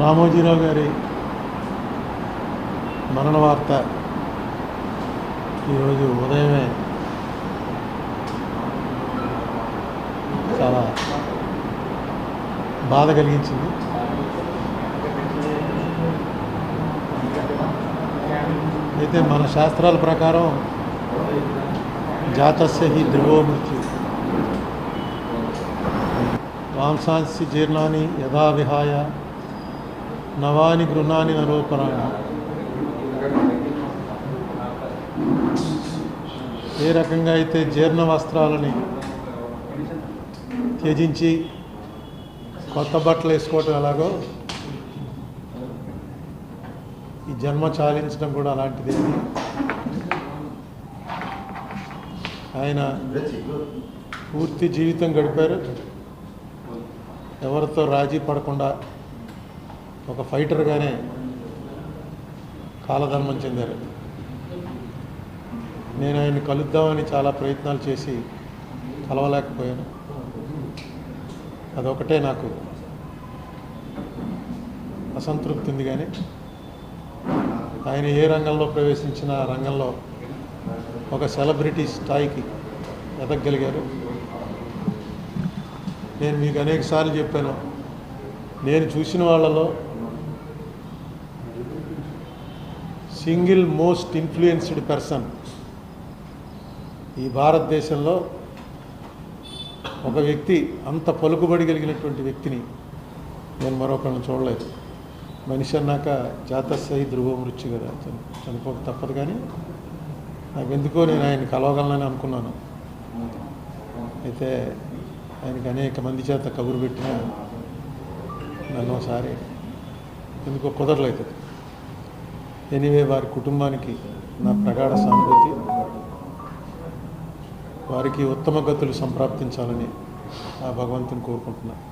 రామోజీరావు గారి మరణ వార్త ఈరోజు ఉదయమే చాలా బాధ కలిగించింది. అయితే మన శాస్త్రాల ప్రకారం జాతస్య హి ధ్రువో మృత్యు మాంసాంసి జీర్ణాని యథా విహాయ నవాని గృహాని నరోపరాణి. ఏ రకంగా అయితే జీర్ణ వస్త్రాలని త్యజించి కొత్త బట్టలు వేసుకోవటం ఎలాగో ఈ జన్మ చాలించడం కూడా అలాంటిది. ఆయన పూర్తి జీవితం గడిపారు, ఎవరితో రాజీ పడకుండా ఒక ఫైటర్గానే కాలధర్మం చెందారు. నేను ఆయన్ని కలుద్దామని చాలా ప్రయత్నాలు చేసి కలవలేకపోయాను. అదొకటే నాకు అసంతృప్తి ఉంది. కానీ ఆయన ఏ రంగంలో ప్రవేశించిన ఆ రంగంలో ఒక సెలబ్రిటీ స్థాయికి ఎదగగలిగారు. నేను మీకు అనేక సార్లు చెప్పాను, నేను చూసిన వాళ్ళలో సింగిల్ మోస్ట్ ఇన్ఫ్లుయెన్స్డ్ పర్సన్ ఈ భారతదేశంలో ఒక వ్యక్తి, అంత పలుకుబడి కలిగినటువంటి వ్యక్తిని నేను మరొకరిని చూడలేదు. మనిషి అన్నాక జాతస్య హి ధ్రువో మృత్యు కదా, చనిపోక తప్పదు. కానీ నాకెందుకో నేను ఆయన కలవగలనని అనుకున్నాను. అయితే ఆయనకి అనేక మంది చేత కబురు పెట్టినా నన్ను ఒకసారి ఎందుకో కుదరలేదు. ఎనీవే, వారి కుటుంబానికి నా ప్రగాఢ సానుభూతి, వారికి ఉత్తమ గతులు సంప్రాప్తించాలని ఆ భగవంతుని కోరుకుంటున్నాను.